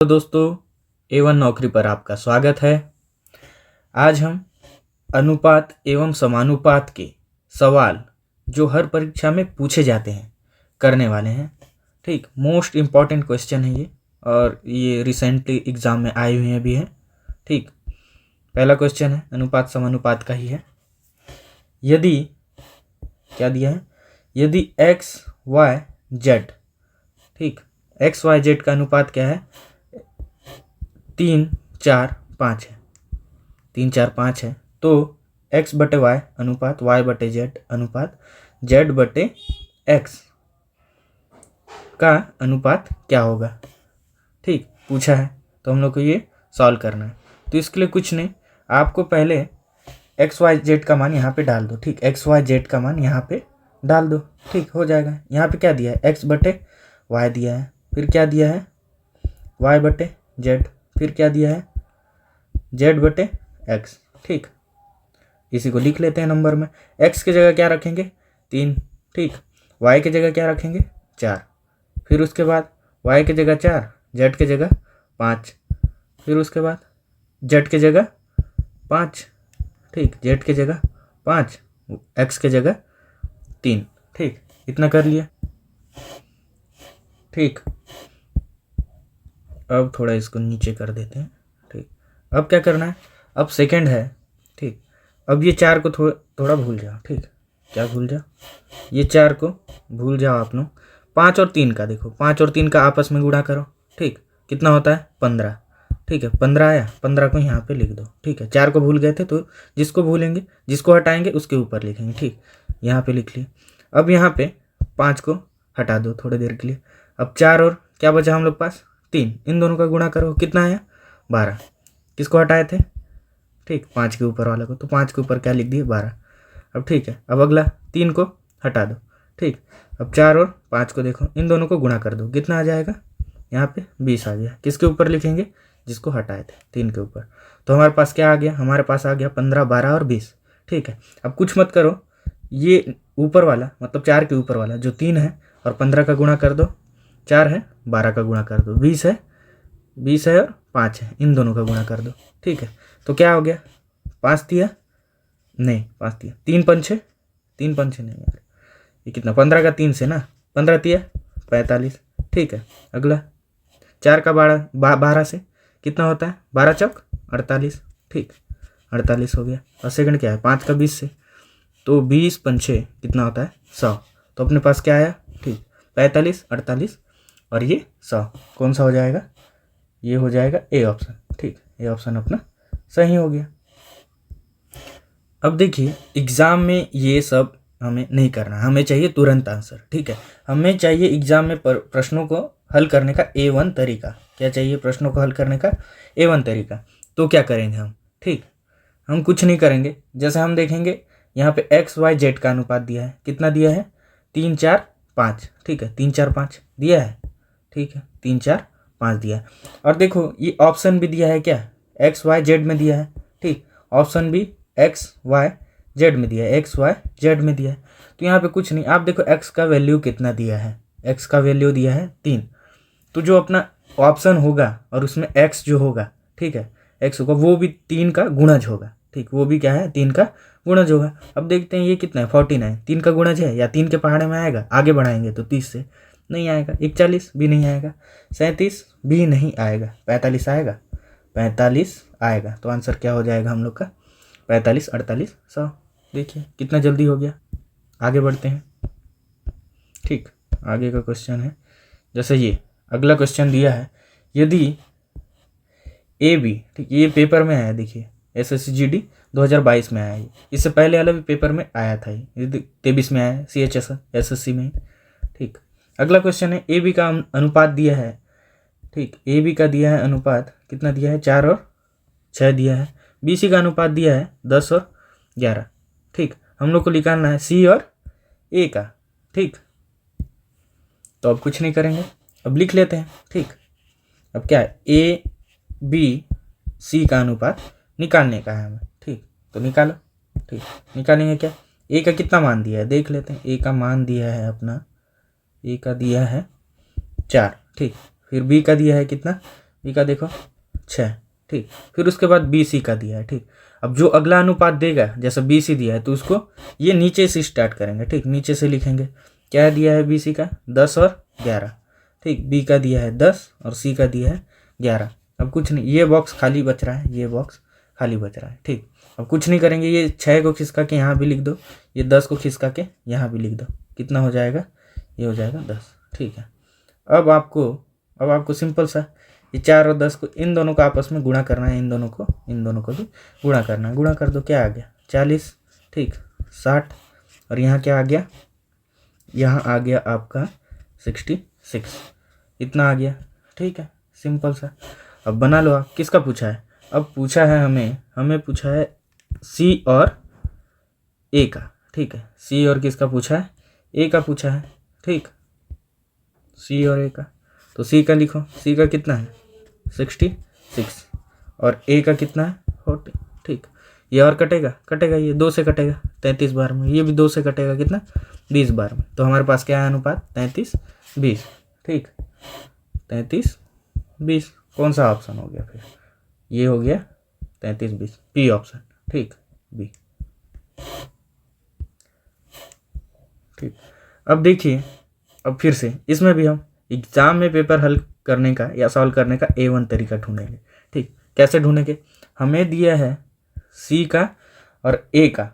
तो दोस्तों, A1 नौकरी पर आपका स्वागत है। आज हम अनुपात एवं समानुपात के सवाल जो हर परीक्षा में पूछे जाते हैं करने वाले हैं। ठीक, मोस्ट इम्पॉर्टेंट क्वेश्चन है ये, और ये रिसेंटली एग्ज़ाम में आए हुए भी हैं। ठीक, पहला क्वेश्चन है अनुपात समानुपात का ही है। यदि क्या दिया है, यदि x y z, ठीक, x y z का अनुपात क्या है, 3 4 5 है, 3 4 5 है, तो x बटे y अनुपात y बटे z अनुपात z बटे x का अनुपात क्या होगा। ठीक, पूछा है तो हम लोग को ये सॉल्व करना है। तो इसके लिए कुछ नहीं, आपको पहले एक्स वाई जेड का मान यहाँ पे डाल दो। ठीक, एक्स वाई जेड का मान यहाँ पे डाल दो। ठीक, हो जाएगा। यहाँ पे क्या दिया है, एक्स बटे वाई दिया है, फिर क्या दिया है, वाई बटे जेड, फिर क्या दिया है, जेड बटे एक्स। ठीक, इसी को लिख लेते हैं नंबर में। एक्स की जगह क्या रखेंगे, 3। ठीक, वाई की जगह क्या रखेंगे, 4। फिर उसके बाद वाई की जगह 4, जेड की जगह 5, फिर उसके बाद जेड की जगह 5। ठीक, जेड की जगह 5, एक्स की जगह 3। ठीक, इतना कर लिया। ठीक, अब थोड़ा इसको नीचे कर देते हैं। ठीक, अब क्या करना है, अब सेकंड है। ठीक, अब ये 4 को थोड़ा भूल जाओ। ठीक, क्या भूल जाओ, ये 4 को भूल जाओ आप लोग। 5 और 3 का देखो, 5 और 3 का आपस में गुणा करो। ठीक, कितना होता है, 15। ठीक है, 15 आया, 15 को यहाँ पे लिख दो। ठीक है, 4 को भूल गए थे तो जिसको भूलेंगे, जिसको हटाएंगे उसके ऊपर लिखेंगे। ठीक, यहाँ पे लिख लिए। अब यहाँ पे 5 को हटा दो थोड़ी देर के लिए। अब 4 और क्या बचा हम लोग पास, 3, इन दोनों का गुणा करो, कितना आया, 12। किसको हटाए थे, ठीक, 5 के ऊपर वाले को, तो 5 के ऊपर क्या लिख दिए, 12। अब ठीक है, अब अगला 3 को हटा दो। ठीक, अब 4 और 5 को देखो, इन दोनों को गुणा कर दो, कितना आ जाएगा, यहाँ पे 20 आ गया। किसके ऊपर लिखेंगे, जिसको हटाए थे, 3 के ऊपर। तो हमारे पास क्या आ गया, हमारे पास आ गया 15, 12 और 20। ठीक है, अब कुछ मत करो, ये ऊपर वाला मतलब 4 के ऊपर वाला जो 3 है और 15 का गुणा कर दो, 4 है 12 का गुणा कर दो, 20 है और 5 है, इन दोनों का गुणा कर दो। ठीक है, तो क्या हो गया, 5 दिया नहीं, 5 दिया, 3 पंचे, 3 पंचे नहीं यार, ये कितना, 15 का 3 से ना, 15 दिया 45। ठीक है, अगला 4 का 12 से कितना होता है, 12 चौक 48। ठीक, 48 हो गया। और सेकंड क्या है, 5 का 20 से, तो 20 पंचे कितना होता है, 100। तो अपने पास क्या आया, ठीक, 45, 48 और ये 100, कौन सा हो जाएगा, ये हो जाएगा ए ऑप्शन। ठीक, ए ऑप्शन अपना सही हो गया। अब देखिए, एग्ज़ाम में ये सब हमें नहीं करना, हमें चाहिए तुरंत आंसर। ठीक है, हमें चाहिए एग्ज़ाम में प्रश्नों को हल करने का A1 तरीका। क्या चाहिए, प्रश्नों को हल करने का A1 तरीका। तो क्या करेंगे हम, ठीक, हम कुछ नहीं करेंगे। जैसे हम देखेंगे यहाँ पे एक्स वाई जेड का अनुपात दिया है, कितना दिया है, 3 4 5। ठीक है, 3 4 5 दिया है। ठीक है, 3 4 5 दिया है। और देखो ये ऑप्शन भी दिया है, क्या, एक्स वाई जेड में दिया है। ठीक, ऑप्शन भी एक्स वाई जेड में दिया है, एक्स वाई जेड में दिया है। तो यहाँ पे कुछ नहीं, आप देखो एक्स का वैल्यू कितना दिया है, एक्स का वैल्यू दिया है 3। तो जो अपना ऑप्शन होगा और उसमें एक्स जो होगा, ठीक है, एक्स होगा, वो भी 3 का गुणज होगा। ठीक, वो भी क्या है, 3 का गुणज होगा। अब देखते हैं ये कितना है, 49, 3 का गुणज है, या 3 के पहाड़े में आएगा, आगे बढ़ाएंगे तो 30 से नहीं आएगा, 41 भी नहीं आएगा, 37 भी नहीं आएगा, 45 आएगा, 45 आएगा। तो आंसर क्या हो जाएगा हम लोग का, 45 48 100। देखिए कितना जल्दी हो गया। आगे बढ़ते हैं। ठीक, आगे का क्वेश्चन है, जैसे ये अगला क्वेश्चन दिया है, यदि ए बी, ठीक, ये पेपर में आया, देखिए SSCGD 2022 में आया है, इससे पहले वाला भी पेपर में आया था, ये 23 में आया है, CHS SSC में। ठीक, अगला क्वेश्चन है, ए बी का अनुपात दिया है। ठीक, ए बी का दिया है अनुपात, कितना दिया है, 4 और 6 दिया है। BC का अनुपात दिया है 10 और 11। ठीक, हम लोग को निकालना है C और A का। ठीक, तो अब कुछ नहीं करेंगे, अब लिख लेते हैं। ठीक, अब क्या है, ABC का अनुपात निकालने का है हमें। ठीक, तो निकालो। ठीक, निकालेंगे क्या, A का कितना मान दिया है, देख लेते हैं। A का मान दिया है अपना, A का दिया है 4। ठीक, फिर B का दिया है कितना, बी का देखो 6, ठीक। फिर उसके बाद बी सी का दिया है, ठीक। अब जो अगला अनुपात देगा, जैसे बी सी दिया है तो उसको ये नीचे से स्टार्ट करेंगे, ठीक। नीचे से लिखेंगे, क्या दिया है बी सी का 10 और 11, ठीक। बी का दिया है 10 और सी का दिया है 11। अब कुछ नहीं, ये बॉक्स खाली बच रहा है, ये बॉक्स खाली बच रहा है, ठीक। अब कुछ नहीं करेंगे, ये 6 को खिसका के यहाँ भी लिख दो, ये 10 को खिसका के यहाँ भी लिख दो। कितना हो जाएगा, ये हो जाएगा 10, ठीक है। अब आपको सिंपल सा ये 4 और 10 को, इन दोनों को आपस में गुणा करना है, इन दोनों को भी गुणा करना है। गुणा कर दो, क्या आ गया 40, ठीक। 60 और यहाँ क्या आ गया, यहाँ आ गया आपका 66, इतना आ गया, ठीक है। सिंपल सा। अब बना लो आप। किसका पूछा है, अब पूछा है हमें पूछा है सी और ए का, ठीक है। सी और किसका पूछा है, ए का पूछा है, ठीक। सी और ए का, तो सी का लिखो, सी का कितना है 66 और ए का कितना है 40, ठीक। ये और कटेगा, ये 2 से कटेगा 33 बार में, ये भी 2 से कटेगा कितना 20 बार में। तो हमारे पास क्या है अनुपात 33:20, ठीक। 33:20 कौन सा ऑप्शन हो गया फिर, ये हो गया 33:20, बी ऑप्शन, ठीक, बी, ठीक। अब देखिए, अब फिर से इसमें भी हम एग्जाम में पेपर हल करने का या सॉल्व करने का A1 तरीका ढूंढेंगे, ठीक। कैसे ढूंढेंगे, हमें दिया है सी का और ए का,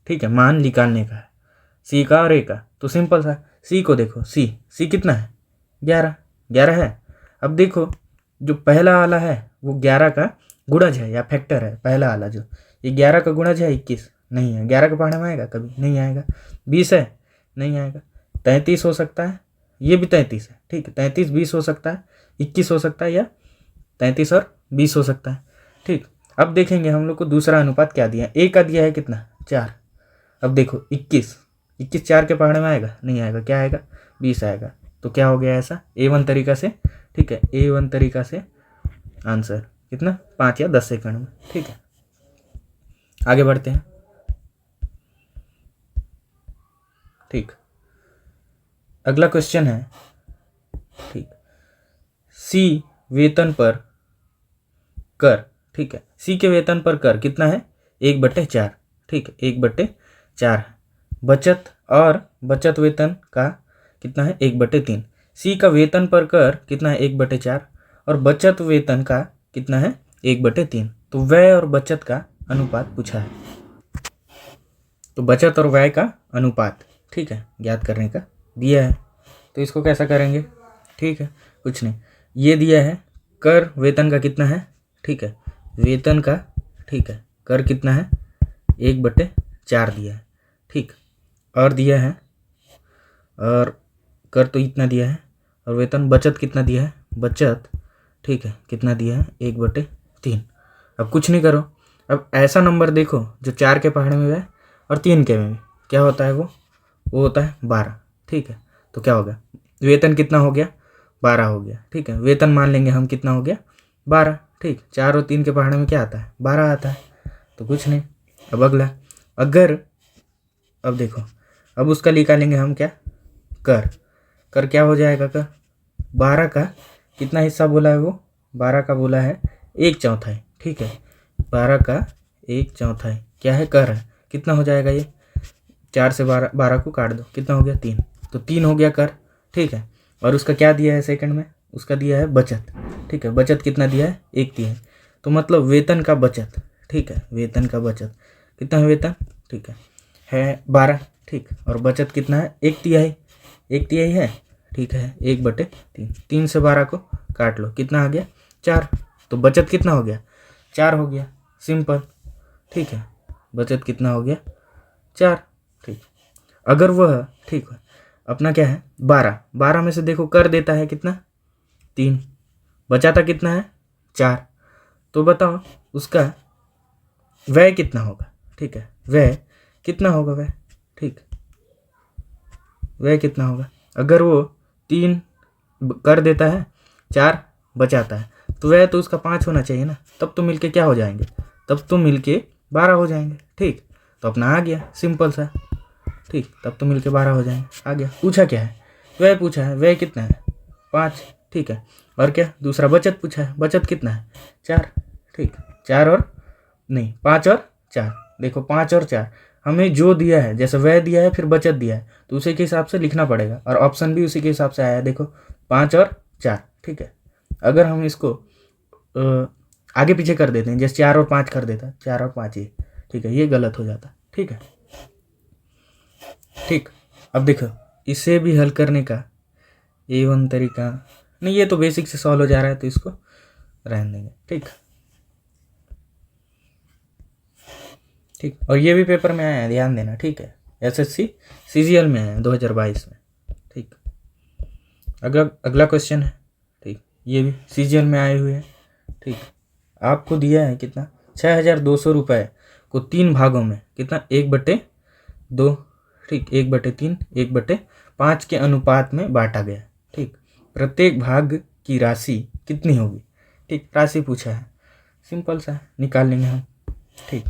ठीक है, मान निकालने का है सी का और ए का। तो सिंपल सा, सी को देखो, सी कितना है 11 है। अब देखो जो पहला वाला है वो 11 का गुणज है या फैक्टर है, पहला वाला जो, ये 11 का गुणज है 21 नहीं है, 11 का पढ़ने में आएगा कभी नहीं आएगा। 20 है नहीं आएगा। 33 हो सकता है, ये भी 33 है, ठीक है। 33:20 हो सकता है, 21 हो सकता है, या 33 और 20 हो सकता है, ठीक। अब देखेंगे हम लोग को दूसरा अनुपात क्या दिया है, ए का दिया है कितना 4। अब देखो 21 4 के पढ़ने में आएगा नहीं आएगा, क्या आएगा 20 आएगा। तो क्या हो गया ऐसा A1 तरीका से, ठीक है। A1 तरीका से आंसर कितना 5 या 10 सेकंड में, ठीक है। आगे बढ़ते हैं, ठीक। अगला क्वेश्चन है, ठीक। सी वेतन पर कर, ठीक है। सी के वेतन पर कर कितना है 1/4, ठीक है, 1/4 है। बचत वेतन का कितना है 1/3। सी का वेतन पर कर कितना है 1/4 और बचत वेतन का कितना है 1/3। तो व्यय और बचत का अनुपात पूछा है, तो बचत और व्यय का अनुपात, ठीक है, ज्ञात करने का दिया है। तो इसको कैसा करेंगे, ठीक है, कुछ नहीं, ये दिया है कर वेतन का कितना है, ठीक है, वेतन का, ठीक है, कर कितना है 1/4 दिया है, ठीक। और दिया है, और कर तो इतना दिया है, और वेतन बचत कितना दिया है, बचत, ठीक है, कितना दिया है 1/3। अब कुछ नहीं करो, अब ऐसा नंबर देखो जो 4 के पहाड़े में है और 3 के में, क्या होता है वो होता है 12, ठीक है। तो क्या होगा, वेतन कितना हो गया 12 हो गया, ठीक है। वेतन मान लेंगे हम कितना हो गया 12, ठीक। 4 और 3 के पहाड़े में क्या आता है 12 आता है, तो कुछ नहीं। अब अगला, अगर, अब देखो, अब उसका निकालेंगे हम क्या, कर क्या हो जाएगा, कर 12 का कितना हिस्सा बोला है वो, 12 का बोला है 1/4, ठीक है। 12 का 1/4 क्या है, कर है, कितना हो जाएगा ये, 4 से 12 को काट दो, कितना हो गया 3, तो 3 हो गया कर, ठीक है। और उसका क्या दिया है सेकंड में, उसका दिया है बचत, ठीक है। बचत कितना दिया है 1 दिया है, तो मतलब वेतन का बचत, ठीक है, वेतन का बचत कितना है, वेतन, ठीक है 12, ठीक। और बचत कितना है 1/3 है, ठीक है, 1/3। 3 से 12 को काट लो, कितना आ गया 4, तो बचत कितना हो गया 4 हो गया, सिंपल, ठीक है। बचत कितना हो गया 4, ठीक। अगर वह, ठीक है, अपना क्या है 12 में से देखो कर देता है कितना 3, बचाता कितना है 4, तो बताओ उसका व्यय कितना होगा, ठीक है, व्यय कितना होगा व्यय, ठीक, व्यय कितना होगा। अगर वो 3 कर देता है 4 बचाता है, तो व्यय तो उसका 5 होना चाहिए ना, तब तो मिलके क्या हो जाएंगे, तब तो मिलके 12 हो जाएंगे, ठीक। तो अपना आ गया सिंपल सा, ठीक, तब तो मिलके 12 हो जाएंगे, आ गया। पूछा क्या है, व्यय पूछा है, व्यय कितना है 5, ठीक है। और क्या दूसरा बचत पूछा है, बचत कितना है 4, ठीक 4 और नहीं 5 और 4, देखो 5 और 4 हमें जो दिया है, जैसे वह दिया है फिर बचत दिया है तो उसी के हिसाब से लिखना पड़ेगा, और ऑप्शन भी उसी के हिसाब से आया है, देखो 5 और 4, ठीक है। अगर हम इसको आगे पीछे कर देते हैं, जैसे 4 और 5 कर देता, 4 और 5 ये, ठीक है, ये गलत हो जाता, ठीक है। ठीक, अब देखो इसे भी हल करने का A1 तरीका नहीं, ये तो बेसिक से सॉल्व हो जा रहा है तो इसको रहने देंगे, ठीक ठीक। और ये भी पेपर में आया है, ध्यान देना, ठीक है, SSC CGL में आया है 2022 में, ठीक। अगला क्वेश्चन है, ठीक, ये भी CGL में आए हुए हैं, ठीक। आपको दिया है कितना 6200 रुपये को 3 भागों में कितना 1/2, ठीक 1/3 1/5 के अनुपात में बांटा गया, ठीक। प्रत्येक भाग की राशि कितनी होगी, ठीक, राशि पूछा है, सिंपल सा निकाल लेंगे हम, ठीक।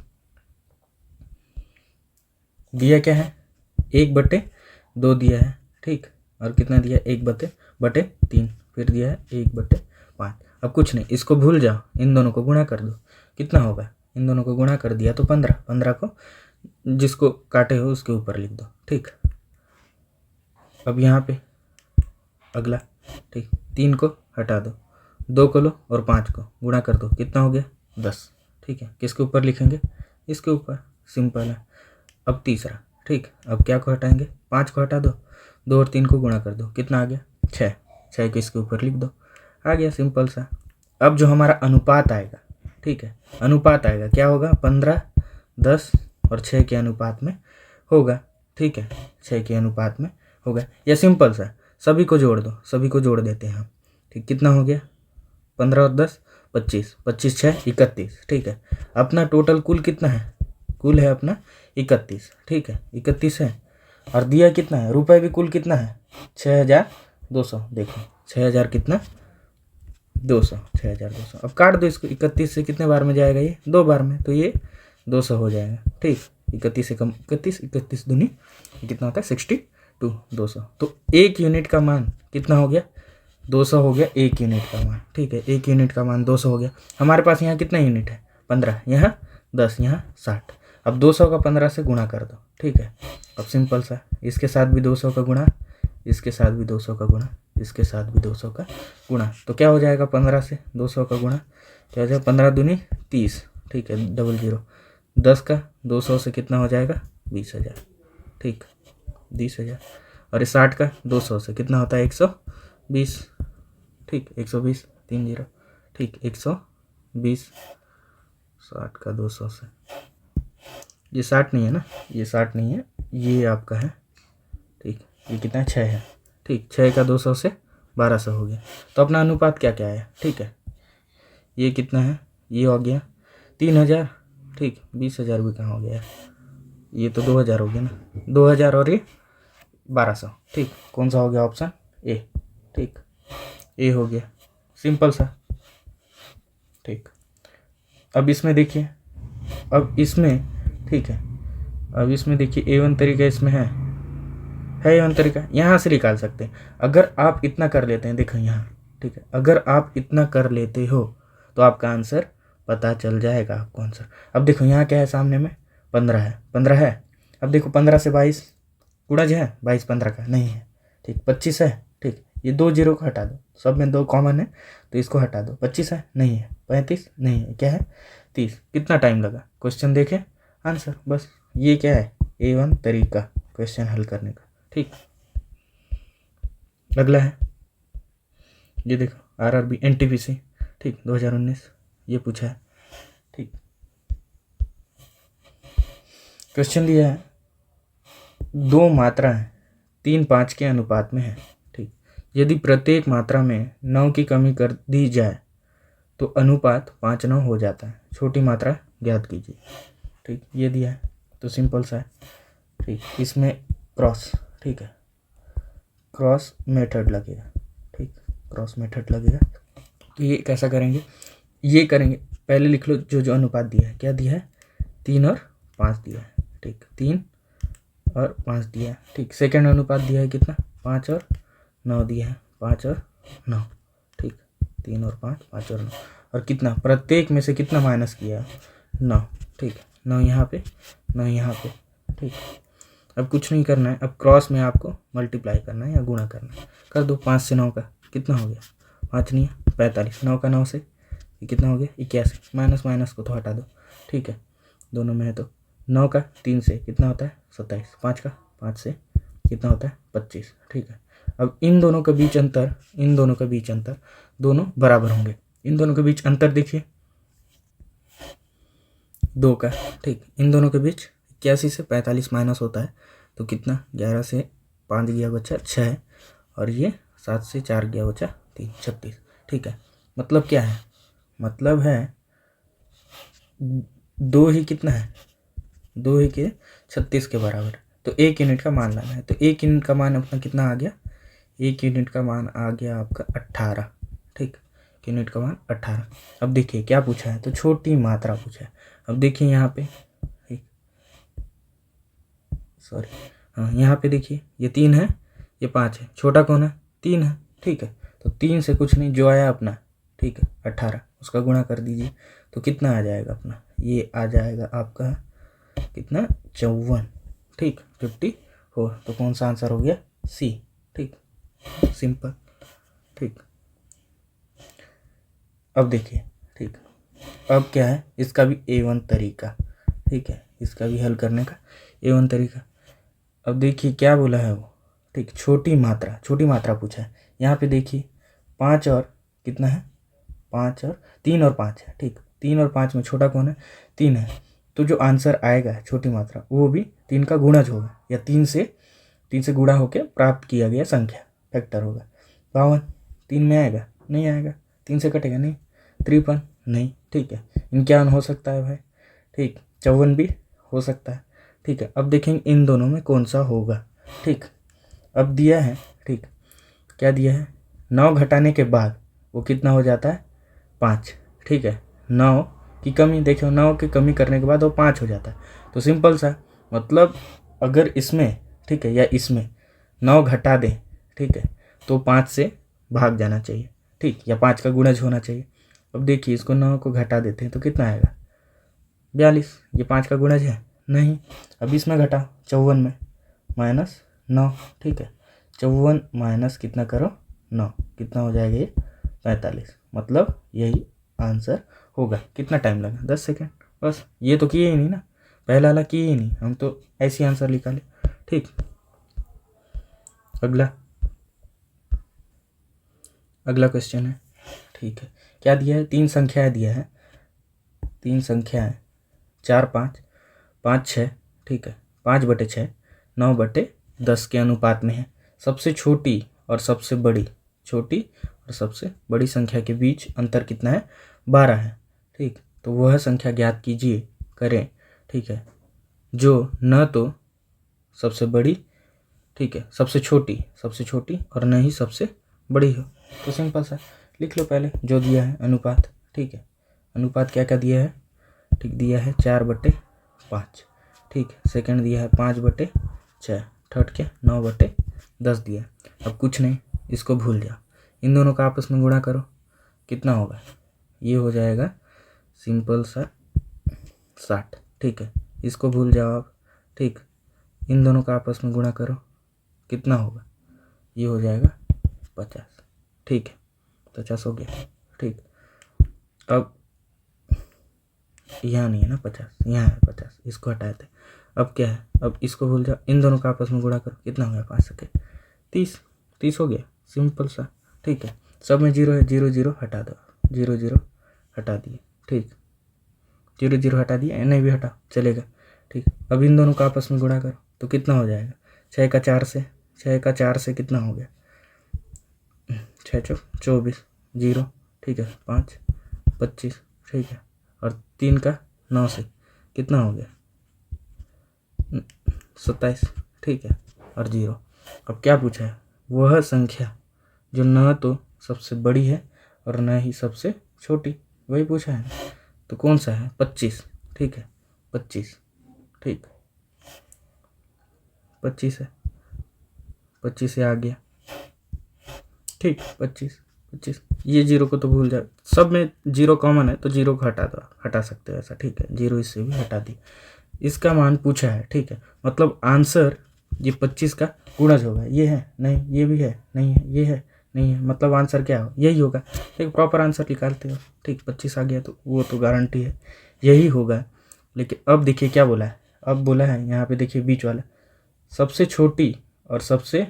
दिया क्या है 1/2 दिया है, ठीक, और कितना दिया 1/3, फिर दिया है 1/5। अब कुछ नहीं, इसको भूल जाओ, इन दोनों को गुणा कर दो, कितना होगा, इन दोनों को गुणा कर दिया तो 15 को जिसको काटे हो उसके ऊपर लिख दो, ठीक। अब यहाँ पे अगला, ठीक, 3 को हटा दो, 2 को लो और 5 को गुणा कर दो, कितना हो गया 10, ठीक है। किसके ऊपर लिखेंगे, इसके ऊपर, सिंपल है। अब तीसरा, ठीक, अब क्या को हटाएंगे, 5 को हटा दो, 2 और 3 को गुणा कर दो, कितना आ गया 6 को इसके ऊपर लिख दो, आ गया, सिंपल सा। अब जो हमारा अनुपात आएगा, ठीक है, अनुपात आएगा क्या होगा 15, 10 और 6 के अनुपात में होगा, ठीक है, 6 के अनुपात में होगा, या सिंपल सा सभी को जोड़ दो, सभी को जोड़ देते हैं हम, ठीक, कितना हो गया 15 और 10 25, 25 6 31, ठीक है। अपना टोटल कुल कितना है, कुल है अपना 31, ठीक है, 31 है, और दिया कितना है, रुपए भी कुल कितना है 6200, देखो 6000 कितना 200, 6200। अब काट दो इसको, 31 से कितने बार में जाएगा, ये 2 बार में, तो ये 200 हो जाएगा, ठीक। 31 से कम 31 दूनी कितना होता है 62, 200, तो 1 यूनिट का मान कितना हो गया 200 हो गया, 1 यूनिट का मान, ठीक है, 1 यूनिट का मान 200 हो गया। हमारे पास यहाँ कितना यूनिट है 15, यहाँ 10, यहाँ 60। अब 200 का 15 से गुणा कर दो, ठीक है। अब सिंपल सा, इसके साथ भी 200 का गुणा, इसके साथ भी 200 का गुणा, इसके साथ भी 200 का गुणा, तो क्या हो जाएगा 15 से 200 का गुणा, क्या हो जाएगा 15 दूनी 30, ठीक है, 00। 10 का 200 से कितना हो जाएगा 20,000, ठीक 20,000। और 60 का 200 से कितना होता है 120, ठीक 120, 30, ठीक 120। 60 का 200 से, ये 60 नहीं है ना, ये 60 नहीं है, ये आपका है, ठीक, ये कितना है 6 है, ठीक, 6 का 200 से 1200 हो गया। तो अपना अनुपात क्या क्या है, ठीक है, ये कितना है, ये हो गया 3000, ठीक, 20,000 भी कहाँ हो गया, ये तो 2000 हो गया ना, 2000 और ये 1200, ठीक, कौन सा हो गया ऑप्शन ए, ठीक, ए हो गया, सिंपल सा, ठीक। अब इसमें देखिए, अब इसमें, ठीक है, अब इसमें देखिए A1 तरीका इसमें है A1 तरीका, यहाँ से निकाल सकते हैं अगर आप इतना कर लेते हैं, देखो यहाँ, ठीक है, अगर आप इतना कर लेते हो तो आपका आंसर पता चल जाएगा आपको आंसर। अब देखो यहाँ क्या है, सामने में 15 है, अब देखो 15 से 22 गुणज है, 22 15 का नहीं है, ठीक, 25 है, ठीक, ये 2 0 को हटा दो, सब में 2 कॉमन है तो इसको हटा दो, 25 है नहीं है, 35 नहीं है, क्या है 30। कितना टाइम लगा, क्वेश्चन देखें आंसर, बस ये क्या है A1 तरीका क्वेश्चन हल करने का, ठीक। अगला है, ये देखो RRB NTPC, ठीक 2019, ये पूछा है, ठीक। क्वेश्चन दिया है 2 मात्राएं 3 5 के अनुपात में है, ठीक, यदि प्रत्येक मात्रा में 9 की कमी कर दी जाए तो अनुपात 5-9 हो जाता है, छोटी मात्रा ज्ञात कीजिए, ठीक, ये दिया है तो सिंपल सा है, ठीक, इसमें क्रॉस, ठीक है, क्रॉस मेथड लगेगा, ठीक, क्रॉस मेथड लगेगा। तो ये कैसा करेंगे, ये करेंगे, पहले लिख लो जो जो अनुपात दिया है, क्या दिया है 3 और 5 दिया है, ठीक, 3 और 5 दिया है, ठीक। सेकंड अनुपात दिया है कितना 5 और 9 दिया है, 5 और 9, 3 और 5, 5 और 9, और कितना प्रत्येक में से कितना माइनस किया, 9। ठीक, 9 यहाँ पे, 9 यहाँ पे। ठीक, अब कुछ नहीं करना है, अब क्रॉस में आपको मल्टीप्लाई करना है या गुणा करना है। कर दो, 5 से 9 का कितना हो गया, 5 नहीं है 45, 9 का 9 से ये कितना हो गया 81, माइनस माइनस को तो हटा दो। ठीक है, दोनों में है तो 9 का 3 से कितना होता है 27, 5 का 5 से कितना होता है 25। ठीक है, अब इन दोनों के बीच अंतर, इन दोनों के बीच अंतर, दोनों बराबर होंगे। इन दोनों के बीच अंतर देखिए 2 का। ठीक, इन दोनों के बीच 81 से 45 माइनस होता है तो कितना, 11 से 5 गया बचा 6, और ये 7 से 4 गया बचा 3, 36। ठीक है, मतलब क्या है, मतलब है 2 ही कितना है, 2 ही के 36 के बराबर। तो 1 यूनिट का मान लाना है, तो 1 यूनिट का मान अपना कितना आ गया, 1 यूनिट का मान आ गया आपका 18। ठीक, यूनिट का मान 18। अब देखिए क्या पूछा है, तो छोटी मात्रा पूछा है। अब देखिए यहाँ पे, सॉरी हाँ, यहाँ पे देखिए ये 3 है, ये 5 है, छोटा कौन है, 3 है। ठीक है, तो 3 से कुछ नहीं, जो आया अपना, ठीक है 18, उसका गुणा कर दीजिए तो कितना आ जाएगा अपना, ये आ जाएगा आपका कितना 54। ठीक, 54। तो कौन सा आंसर हो गया, सी। ठीक, सिंपल। ठीक, अब देखिए, ठीक, अब क्या है, इसका भी A1 तरीका। ठीक है, इसका भी हल करने का A1 तरीका। अब देखिए क्या बोला है वो, ठीक, छोटी मात्रा, छोटी मात्रा पूछा है। यहाँ पे देखिए 5 और कितना है, 5 और 3 और 5 है। ठीक, 3 और 5 में छोटा कौन है, 3 है। तो जो आंसर आएगा छोटी मात्रा वो भी 3 का गुणज होगा, या 3 से गुणा होकर प्राप्त किया गया संख्या फैक्टर होगा। 52 3 में आएगा, नहीं आएगा, 3 से कटेगा नहीं, 53 नहीं। ठीक है, इनक्यावन हो सकता है भाई। ठीक, 54 भी हो सकता है। ठीक है, अब देखेंगे इन दोनों में कौन सा होगा। ठीक, अब दिया है, ठीक, क्या दिया है, 9 घटाने के बाद वो कितना हो जाता है, 5। ठीक है, 9 की कमी, देखो 9 की कमी करने के बाद वो 5 हो जाता है। तो सिंपल सा मतलब, अगर इसमें, ठीक है, या इसमें 9 घटा दें, ठीक है, तो 5 से भाग जाना चाहिए। ठीक, या 5 का गुणज होना चाहिए। अब देखिए इसको 9 को घटा देते हैं तो कितना आएगा, 42। ये 5 का गुणज है नहीं। अब इसमें घटा 54 में माइनस 9। ठीक है, 54 माइनस कितना करो 9, कितना हो जाएगा ये 45। मतलब यही आंसर होगा। कितना टाइम लगा, 10 सेकेंड बस। ये तो किए ही नहीं ना, पहला वाला किए ही नहीं, हम तो ऐसे आंसर निकाले। ठीक, अगला क्वेश्चन है। ठीक है, क्या दिया है, 3 संख्याएं दिया है, 3 संख्याएं 4 5 5 6। ठीक है, 5/6 9/10 के अनुपात में है। सबसे छोटी और सबसे बड़ी, छोटी और सबसे बड़ी संख्या के बीच अंतर कितना है, 12 है। ठीक, तो वह संख्या ज्ञात कीजिए, करें। ठीक है, जो न तो सबसे बड़ी, ठीक है, सबसे छोटी और न ही सबसे बड़ी हो। तो सिंपल सा लिख लो पहले जो दिया है अनुपात। ठीक है, अनुपात क्या क्या दिया है, ठीक, दिया है 4/5। ठीक, सेकंड दिया है 5/6, थर्ड क्या 9/10 दिया है। अब कुछ नहीं, इसको भूल जाओ, इन दोनों का आपस में गुणा करो, कितना होगा, ये हो जाएगा सिंपल सा 60। ठीक है, इसको भूल जाओ आप। ठीक, इन दोनों का आपस में गुणा करो, कितना होगा, ये हो जाएगा 50। ठीक है, 50 हो गया। ठीक, अब यहाँ नहीं है ना 50, यहाँ है 50, इसको हटाए थे। अब क्या है, अब इसको भूल जाओ, इन दोनों का आपस में गुणा करो, कितना हो गया 5 सके 30 हो गया, सिंपल सा। ठीक है, सब में 0 है, 0 0 हटा दो, 0 0 हटा दिए। ठीक, 0 0 हटा दिए, नहीं भी हटा चलेगा। ठीक, अब इन दोनों का आपस में गुणा करो तो कितना हो जाएगा, 6 का 4 से कितना हो गया, 6 24 0। ठीक है, 5 25। ठीक है, और 3 का 9 से कितना हो गया 27। ठीक है, और 0। अब क्या पूछा है, वह संख्या जो न तो सबसे बड़ी है और न ही सबसे छोटी, वही पूछा है। तो कौन सा है, 25। ठीक है, 25। ठीक, 25 है, 25 से आ गया। ठीक, 25 ये जीरो को तो भूल जा, सब में जीरो कॉमन है तो जीरो को हटा दो, हटा सकते हो ऐसा, ठीक है। जीरो इससे भी हटा दी। इसका मान पूछा है, ठीक है, मतलब आंसर ये 25 का गुणज होगा। ये है नहीं, ये भी है नहीं है, ये है नहीं है, मतलब आंसर क्या हो, यही होगा। ठीक, प्रॉपर आंसर निकालते हो। ठीक, 25 आ गया तो वो तो गारंटी है यही होगा। लेकिन अब देखिए क्या बोला है, अब बोला है यहाँ पे देखिए बीच वाला, सबसे छोटी और सबसे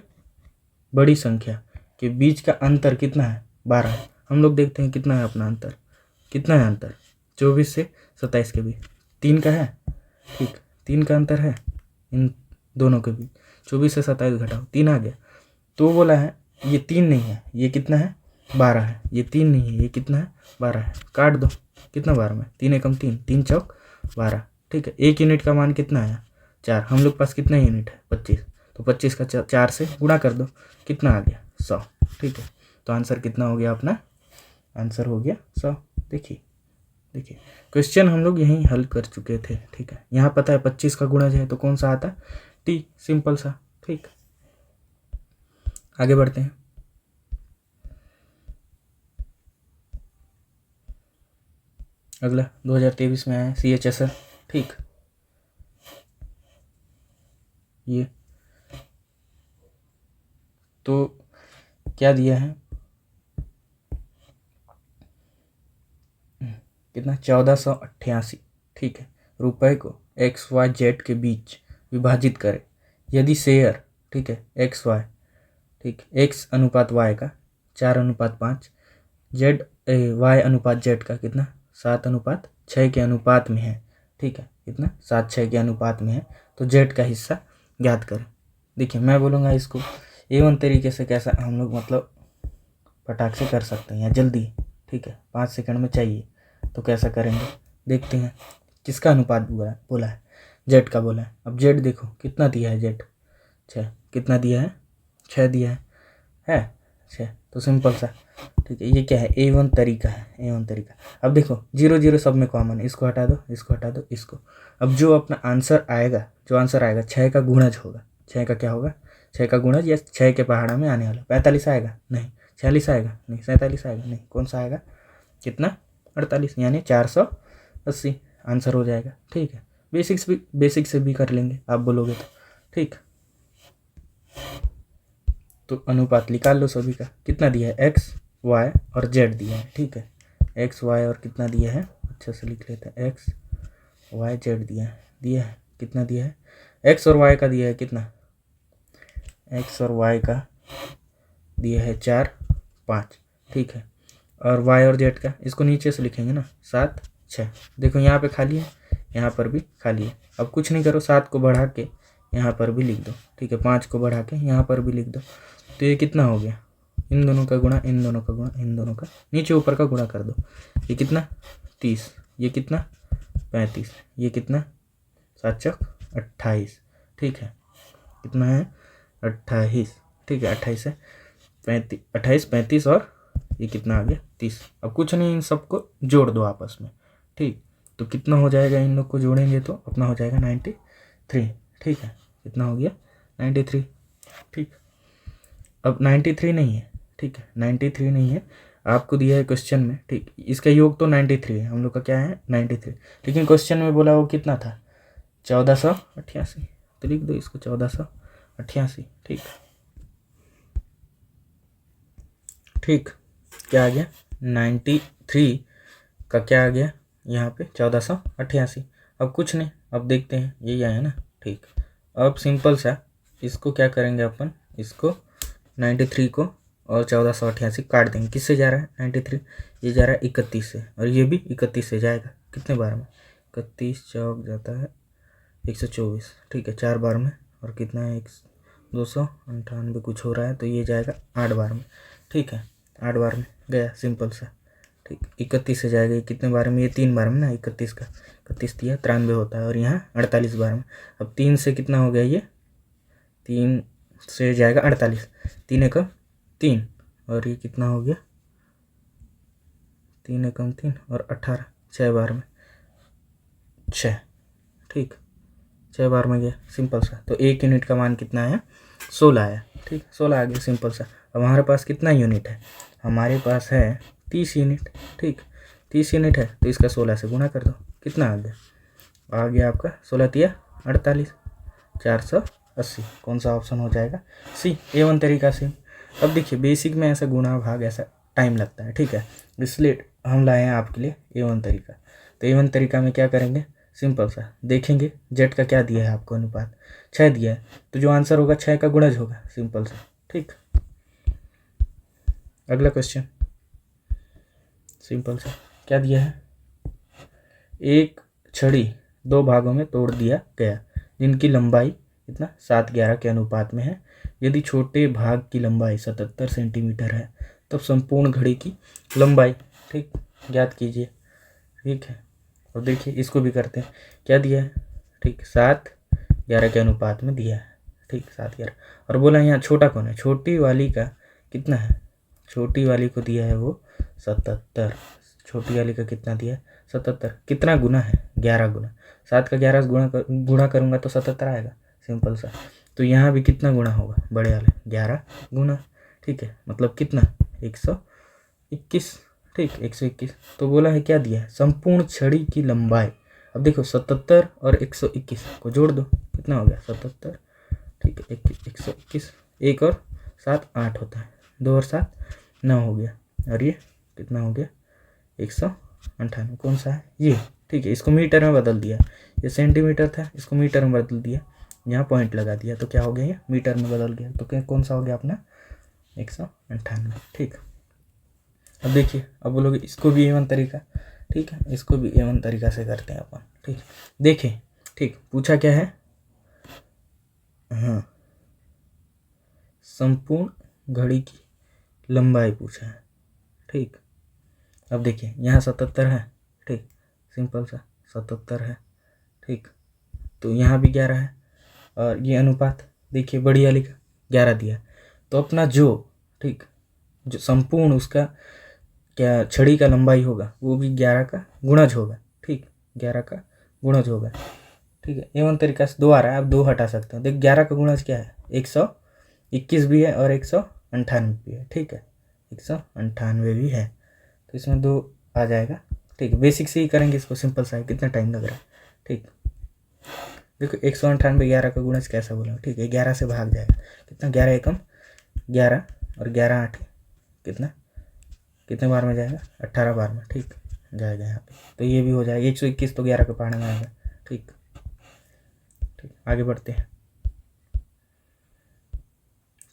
बड़ी संख्या के बीच का अंतर कितना है, 12 है। हम लोग देखते हैं कितना है अपना अंतर, कितना है अंतर, 24 से 27 के बीच 3 का है। ठीक, 3 का अंतर है इन दोनों के बीच, 24 से 27 घटाओ 3 आ गया। तो बोला है ये 3 नहीं है, ये कितना है, 12 है। ये 3 नहीं है, ये कितना है, 12 है। काट दो, कितना 12 में, 3 एकम 3, 3 चौक 12। ठीक है, एक यूनिट का मान कितना है, 4। हम लोग पास कितना यूनिट है, 25। तो 25 का 4 से गुणा कर दो, कितना आ गया, 100। ठीक है, तो आंसर कितना हो गया अपना, आंसर हो गया 100। देखिए देखिए, क्वेश्चन हम लोग यहीं हल कर चुके थे। ठीक है, यहाँ पता है 25 का गुणज है तो कौन सा आता है, टी, सिंपल सा। ठीक, आगे बढ़ते हैं। अगला 2023 में आया CHSL। ठीक, ये तो क्या दिया है, कितना, 1488। ठीक है, रुपए को XYZ के बीच विभाजित करें यदि शेयर, ठीक है, XY, ठीक, X अनुपात Y का 4:5, Y अनुपात Z का कितना 7:6 के अनुपात में है। ठीक है, कितना 7:6 के अनुपात में है, तो Z का हिस्सा ज्ञात करें। देखिए मैं बोलूँगा इसको एवन तरीके से कैसा हम लोग मतलब फटाक से कर सकते हैं या जल्दी। ठीक है, 5 सेकंड में चाहिए, तो कैसा करेंगे देखते हैं। किसका अनुपात बोला है, Z का बोला है। अब Z देखो कितना दिया है, Z 6, कितना दिया है, 6 दिया है 6, तो सिंपल सा। ठीक है, ये क्या है, A1 तरीका है, A1 तरीका। अब देखो 0 0 सब में कॉमन है, इसको हटा दो, इसको हटा दो, इसको। अब जो अपना आंसर आएगा, जो आंसर आएगा 6 का गुणज होगा। 6 का क्या होगा, 6 का गुणज या 6 के पहाड़ा में आने वाला। 45 आएगा नहीं, 46 आएगा नहीं, 47 आएगा नहीं, कौन सा आएगा, कितना 48, यानी 480 आंसर हो जाएगा। ठीक है, बेसिक से भी कर लेंगे आप बोलोगे तो। ठीक, तो अनुपात निकाल लो सभी का, कितना दिया है, X Y और Z दिया है। ठीक है, X Y और कितना दिया है, अच्छा से लिख लेते हैं, X Y Z दिया है कितना दिया है, X और Y का दिया है कितना, X और Y का दिया है 4 5। ठीक है, और Y और Z का, इसको नीचे से लिखेंगे ना, 7 6। देखो यहाँ पे खाली है, यहाँ पर भी खाली है। अब कुछ नहीं करो, 7 को बढ़ा के यहाँ पर भी लिख दो। ठीक है, 5 को बढ़ा के यहाँ पर भी लिख दो। तो ये कितना हो गया, इन दोनों का गुणा, इन दोनों का गुणा, इन दोनों का नीचे ऊपर का गुणा कर दो। ये कितना 30, ये कितना 35, ये कितना 7 चौक 28। ठीक है, कितना है 28। ठीक है, 28 है 35, 28 35 और ये कितना आ गया 30। अब कुछ नहीं, इन सबको जोड़ दो आपस में। ठीक, तो कितना हो जाएगा, इन लोग को जोड़ेंगे तो अपना हो जाएगा 93। ठीक है, कितना हो गया 93। ठीक, अब 93 नहीं है। ठीक है, 93 नहीं है, आपको दिया है क्वेश्चन में। ठीक, इसका योग तो 93 है, हम लोग का क्या है 93, लेकिन क्वेश्चन में बोला वो कितना था 1488, तो लिख दो इसको 1488। ठीक ठीक, क्या आ गया 93 का क्या आ गया यहाँ पे 1488। अब कुछ नहीं, अब देखते हैं यही आया ना। ठीक, अब सिंपल सा इसको क्या करेंगे अपन, इसको 93 को और 1488 काट देंगे। किससे जा रहा है 93, ये जा रहा है 31 से, और ये भी 31 से जाएगा। कितने बार में, 31 चौक जाता है 124। ठीक है, 4 बार में, और कितना है 298 कुछ हो रहा है, तो ये जाएगा 8 बार में। ठीक है, 8 बार में गया, सिंपल सा। ठीक, 31 से जाएगा, ये कितने बार में, ये 3 बार में ना, 31 का 31 दिया 93 होता है, और यहाँ 48 बार में। अब 3 से कितना हो गया, ये 3 से जाएगा 48, 3 एकम 3, और ये कितना हो गया 3 एकम 3 और 18, 6 बार में 6। ठीक, 6 बार में गया, सिंपल सा। तो 1 यूनिट का मान कितना आया, 16 आया। ठीक, 16 आ गया, सिंपल सा। अब हमारे पास कितना यूनिट है, हमारे पास है 30 यूनिट, ठीक 30 यूनिट है तो इसका 16 से गुना कर दो, कितना आ गया आपका 16 तिया 48, 480। कौन सा ऑप्शन हो जाएगा? सी, A1 तरीका से। अब देखिए बेसिक में ऐसा गुणा भाग ऐसा टाइम लगता है, ठीक है, इसलिए हम लाए हैं आपके लिए A1 तरीका। तो A1 तरीका में क्या करेंगे, सिंपल सा देखेंगे जेड का क्या दिया है आपको अनुपात, 6 दिया है, तो जो आंसर होगा 6 का गुणज होगा, सिंपल सा, ठीक। अगला क्वेश्चन सिंपल सा, क्या दिया है, एक छड़ी 2 भागों में तोड़ दिया गया जिनकी लंबाई कितना 7-11 के अनुपात में है। यदि छोटे भाग की लंबाई 77 सेंटीमीटर है तब संपूर्ण घड़ी की लंबाई, ठीक, ज्ञात कीजिए, ठीक है। और देखिए इसको भी करते हैं, क्या दिया है, ठीक 7-11 के अनुपात में दिया है, ठीक 7-11। और बोला यहाँ छोटा कौन है, छोटी वाली का कितना है, छोटी वाली को दिया है वो 77, छोटी वाली का कितना दिया है 77, कितना गुना है 11 गुना, 7 का 11 से गुणा करूँगा तो 77 आएगा, सिंपल सा। तो यहाँ भी कितना गुना होगा, बड़े वाले 11 गुना, ठीक है, मतलब कितना 121, ठीक 121। तो बोला है क्या दिया है, संपूर्ण छड़ी की लंबाई। अब देखो 77 और 121 को जोड़ दो, कितना हो गया 77, ठीक है 121, 1 और 7 8 होता है, 2 और 7 9 हो गया, और ये कितना हो गया 198। कौन सा है ये, ठीक है, इसको मीटर में बदल दिया, ये सेंटीमीटर था इसको मीटर में बदल दिया, यहाँ पॉइंट लगा दिया तो क्या हो गया, ये मीटर में बदल गया, तो क्या कौन सा हो गया अपना 198, ठीक। अब देखिए, अब बोलोगे इसको भी A1 तरीका, ठीक है, इसको भी A1 तरीका से करते हैं अपन, ठीक। देखें, ठीक, पूछा क्या है, हाँ संपूर्ण घड़ी की लंबाई पूछा है, ठीक। अब देखिए यहाँ 77 है, ठीक, सिंपल सा 77 है, ठीक, तो यहाँ भी 11 है, और ये अनुपात देखिए बड़ी वाली का 11 दिया, तो अपना जो, ठीक, जो संपूर्ण उसका क्या छड़ी का लंबाई होगा वो भी 11 का गुणज होगा, ठीक 11 का गुणज होगा, ठीक है। A1 तरीका से 2 आ रहा है, आप 2 हटा सकते हो, देख 11 का गुणज क्या है 121 भी है और 198 भी है, ठीक है 198 भी है, तो इसमें 2 आ जाएगा, ठीक है। बेसिक से ही करेंगे इसको, सिंपल सा है, कितना टाइम लग रहा है, ठीक। देखो 198 11 का गुणज कैसा बोला, ठीक है 11 से भाग जाएगा, कितना 11 एकम 11 और 11 8 कितना, कितने बार में जाएगा 18 बार में, ठीक जाएगा यहाँ पे, तो ये भी हो जाएगा 121, तो 11 के पहाड़ में आएगा, ठीक ठीक। आगे बढ़ते हैं,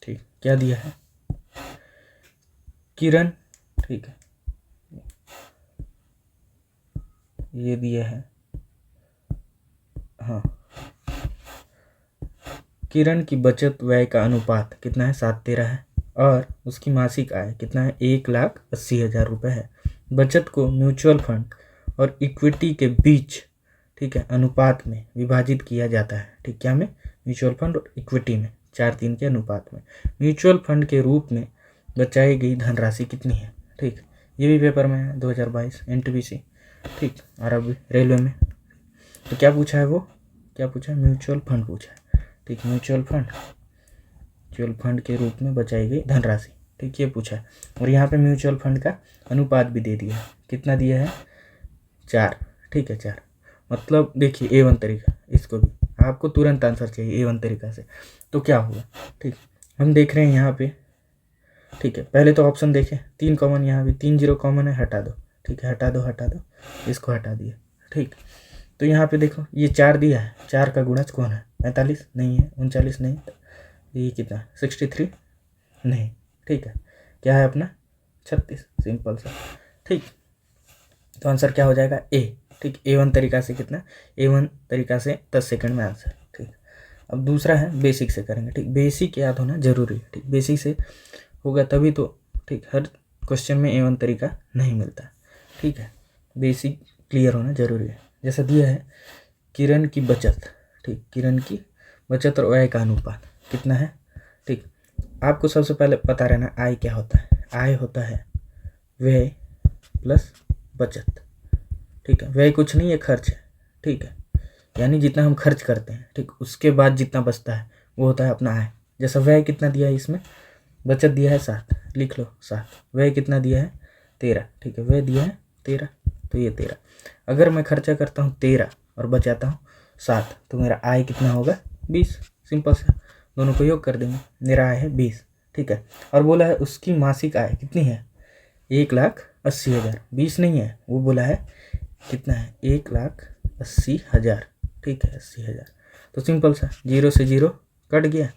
ठीक, क्या दिया है, किरण, ठीक है ये दिया है, हाँ किरण की बचत व्यय का अनुपात कितना है 7-13 है, और उसकी मासिक आय कितना है 1,80,000 रुपये है। बचत को म्यूचुअल फंड और इक्विटी के बीच, ठीक है, अनुपात में विभाजित किया जाता है, ठीक, क्या में, म्यूचुअल फंड और इक्विटी में 4:3 के अनुपात में। म्यूचुअल फंड के रूप में बचाई गई धनराशि कितनी है, ठीक, ये भी पेपर में है 2022 NTPC, ठीक, और अभी रेलवे में। तो क्या पूछा है वो, क्या पूछा है, म्यूचुअल फंड पूछा है, ठीक, म्यूचुअल फंड के रूप में बचाई गई धनराशि, ठीक, ये पूछा है। और यहाँ पे म्यूचुअल फंड का अनुपात भी दे दिया है, कितना दिया है 4, ठीक है 4, मतलब देखिए A1 तरीका, इसको भी आपको तुरंत आंसर चाहिए A1 तरीका से, तो क्या होगा, ठीक। हम देख रहे हैं यहाँ पे, ठीक है, पहले तो ऑप्शन देखें 3 कॉमन, यहाँ भी 3 0 कॉमन है, हटा दो, ठीक है हटा दो, इसको हटा दिया, ठीक। तो यहाँ पे देखो ये 4 दिया है, 4 का गुणज कौन है 45 नहीं है, 39 नहीं, ये कितना 63 नहीं, ठीक है, क्या है अपना 36, सिंपल सा, ठीक। तो आंसर क्या हो जाएगा A, ठीक। A1 तरीका से कितना, A1 तरीका से 10 सेकंड में आंसर, ठीक। अब दूसरा है बेसिक से करेंगे, ठीक, बेसिक याद होना जरूरी है, ठीक, बेसिक से होगा तभी तो, ठीक, हर क्वेश्चन में A1 तरीका नहीं मिलता, ठीक है, बेसिक क्लियर होना जरूरी है। जैसा दिया है किरण की बचत, ठीक, किरण की बचत और व्यय का अनुपात कितना है, ठीक। आपको सबसे पहले पता रहना आय क्या होता है, आय होता है व्यय प्लस बचत, ठीक है, व्यय कुछ नहीं है खर्च है, ठीक है, यानी जितना हम खर्च करते हैं, ठीक, उसके बाद जितना बचता है वो होता है अपना आय। जैसा व्यय कितना दिया है इसमें बचत दिया है 7, लिख लो 7। व्यय कितना दिया है 13, ठीक है, व्यय दिया है 13, तो ये 13। अगर मैं खर्चा करता हूँ 13 और बचाता हूँ 7, तो मेरा आय कितना होगा 20। सिंपल सा, दोनों को योग कर देंगे, मेरा आय है 20, ठीक है। और बोला है उसकी मासिक आय कितनी है 1,80,000, 20 नहीं है, वो बोला है कितना है 1,80,000, ठीक है 80,000। तो सिंपल सा 0 से 0 कट गया,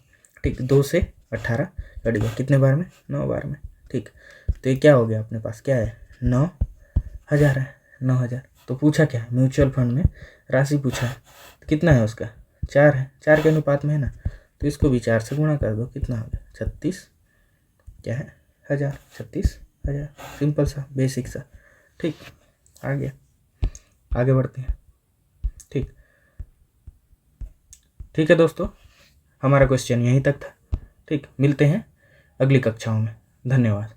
ठीक, 2 से 18 कट गया, कितने बार में 9 बार में, ठीक। तो ये क्या हो गया अपने पास, क्या है 9,000 है, 9,000। तो पूछा क्या है म्यूचुअल फंड में राशि पूछा है, तो कितना है उसका 4 है, 4 के अनुपात में है ना, तो इसको भी 4 से गुणा कर दो, कितना हो गया 36, क्या है 1000, 36,000। सिंपल सा, बेसिक सा, ठीक। आ गया, आगे बढ़ते हैं, ठीक। ठीक है दोस्तों, हमारा क्वेश्चन यहीं तक था, ठीक। मिलते हैं अगली कक्षाओं में, धन्यवाद।